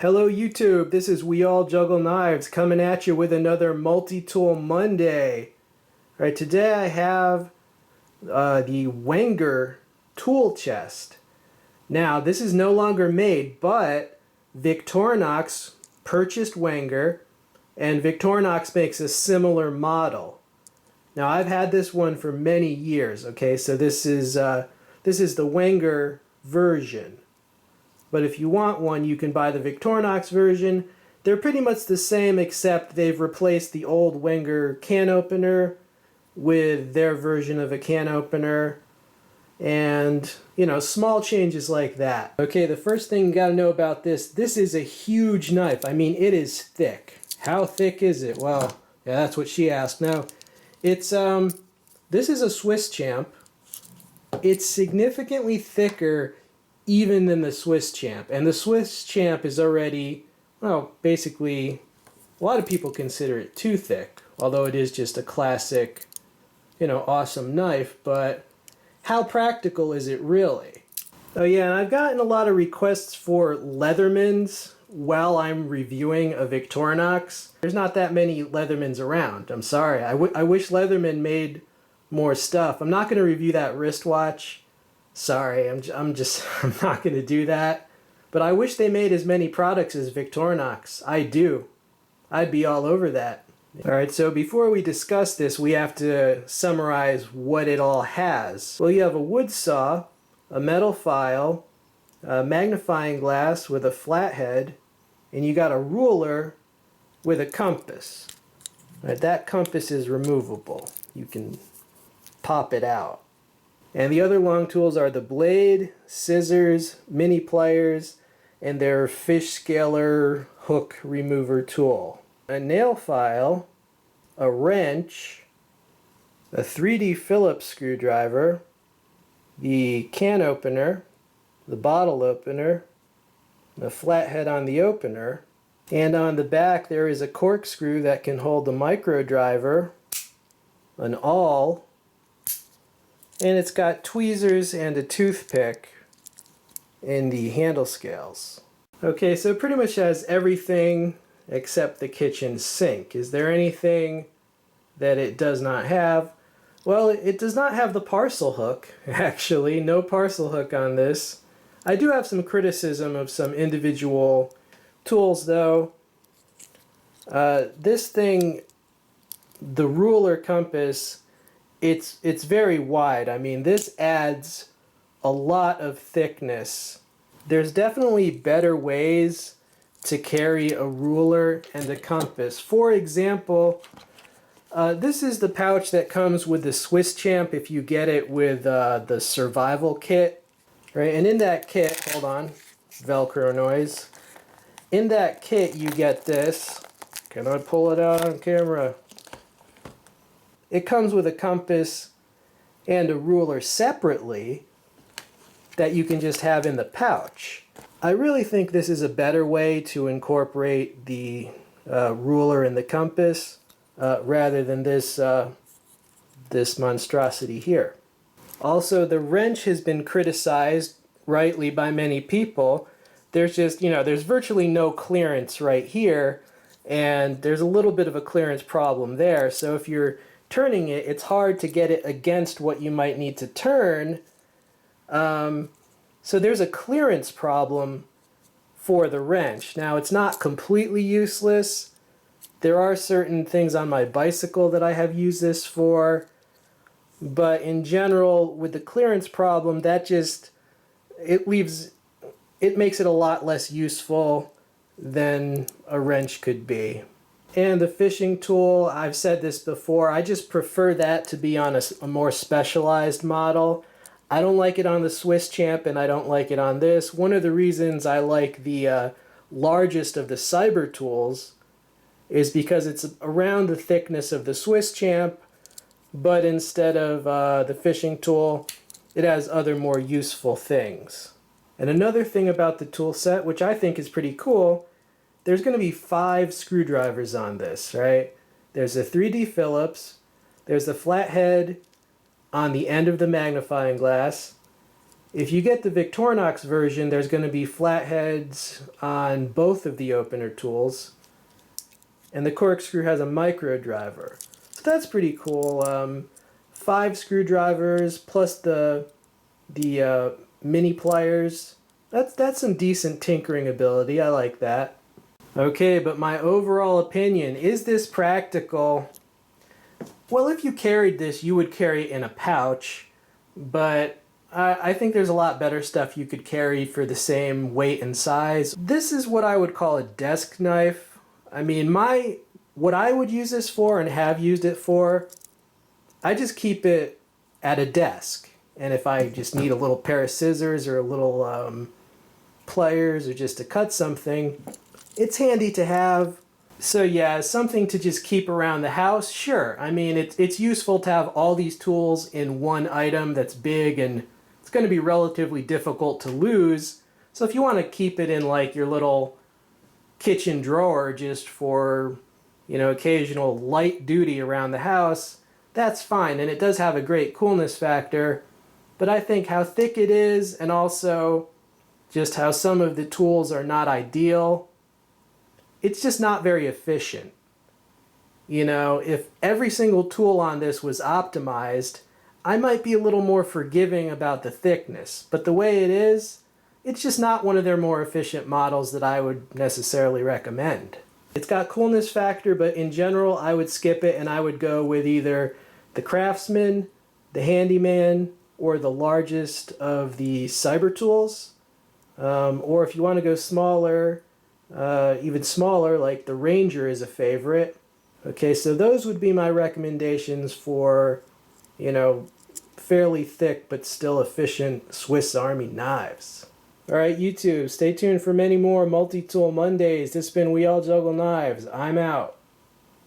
Hello YouTube, this is We All Juggle Knives coming at you with another Multi-Tool Monday. Alright, today I have the Wenger tool chest. Now, this is no longer made, but VICTORINOX purchased Wenger, and VICTORINOX makes a similar model. Now, I've had this one for many years, okay, so this is the Wenger version. But if you want one, you can buy the VICTORINOX version. They're pretty much the same, except they've replaced the old Wenger can opener with their version of a can opener. And, you know, small changes like that. Okay, the first thing you gotta know about this is a huge knife. I mean, it is thick. How thick is it? Well, yeah, that's what she asked. No, it's, this is a Swiss champ. It's significantly thicker even than the Swiss champ. And the Swiss champ is already, well, basically, a lot of people consider it too thick, although it is just a classic, you know, awesome knife, but how practical is it really? Oh yeah, and I've gotten a lot of requests for Leathermans while I'm reviewing a Victorinox. There's not that many Leathermans around. I'm sorry. I wish Leatherman made more stuff. I'm not going to review that wristwatch. Sorry, I'm not going to do that. But I wish they made as many products as Victorinox. I do. I'd be all over that. Alright, so before we discuss this, we have to summarize what it all has. Well, you have a wood saw, a metal file, a magnifying glass with a flathead, and you got a ruler with a compass. Right, that compass is removable. You can pop it out. And the other long tools are the blade, scissors, mini pliers, and their fish scaler hook remover tool. A nail file, a wrench, a 3D Phillips screwdriver, the can opener, the bottle opener, the flathead on the opener, and on the back there is a corkscrew that can hold the micro driver, an awl, and it's got tweezers and a toothpick in the handle scales. Okay, so it pretty much has everything except the kitchen sink. Is there anything that it does not have? Well, it does not have the parcel hook, actually. No parcel hook on this. I do have some criticism of some individual tools, though. This thing, the ruler compass, it's very wide. I mean, this adds a lot of thickness. There's definitely better ways to carry a ruler and a compass. For example, this is the pouch that comes with the Swiss champ if you get it with the survival kit. Right? And in that kit, hold on, Velcro noise. In that kit you get this. Can I pull it out on camera? It comes with a compass and a ruler separately that you can just have in the pouch. I really think this is a better way to incorporate the ruler and the compass rather than this, this monstrosity here. Also, the wrench has been criticized rightly by many people. There's just, you know, there's virtually no clearance right here, and there's a little bit of a clearance problem there. So if you're turning it, it's hard to get it against what you might need to turn. So there's a clearance problem for the wrench. Now, it's not completely useless. There are certain things on my bicycle that I have used this for, but in general, with the clearance problem, that just, it makes it a lot less useful than a wrench could be. And the fishing tool, I've said this before, I just prefer that to be on a more specialized model. I don't like it on the Swiss champ, and I don't like it on this. One of the reasons I like the largest of the cyber tools is because it's around the thickness of the Swiss champ, but instead of the fishing tool, it has other more useful things. And another thing about the tool set, which I think is pretty cool, there's going to be 5 screwdrivers on this, right? There's a 3D Phillips, there's a flathead on the end of the magnifying glass, If you get the VICTORINOX version, there's going to be flatheads on both of the opener tools. And the corkscrew has a micro driver. So that's pretty cool. 5 screwdrivers plus the mini pliers. That's some decent tinkering ability. I like that. Okay, but my overall opinion, is this practical? Well, if you carried this, you would carry it in a pouch, but I think there's a lot better stuff you could carry for the same weight and size. This is what I would call a desk knife. I mean, what I would use this for and have used it for, I just keep it at a desk. And if I just need a little pair of scissors or a little pliers or just to cut something, it's handy to have. So yeah, something to just keep around the house, sure. I mean, it's useful to have all these tools in one item that's big, and it's going to be relatively difficult to lose. So if you want to keep it in like your little kitchen drawer just for, you know, occasional light duty around the house, that's fine. And it does have a great coolness factor. But I think how thick it is, and also just how some of the tools are not ideal, it's just not very efficient. You know, if every single tool on this was optimized, I might be a little more forgiving about the thickness. But the way it is, it's just not one of their more efficient models that I would necessarily recommend. It's got coolness factor, but in general, I would skip it and I would go with either the Craftsman, the Handyman, or the largest of the cyber tools. Or if you want to go smaller, even smaller, like the Ranger is a favorite. Okay, so those would be my recommendations for, you know, fairly thick but still efficient Swiss Army knives. Alright, YouTube, stay tuned for many more Multi-Tool Mondays. This has been We All Juggle Knives. I'm out.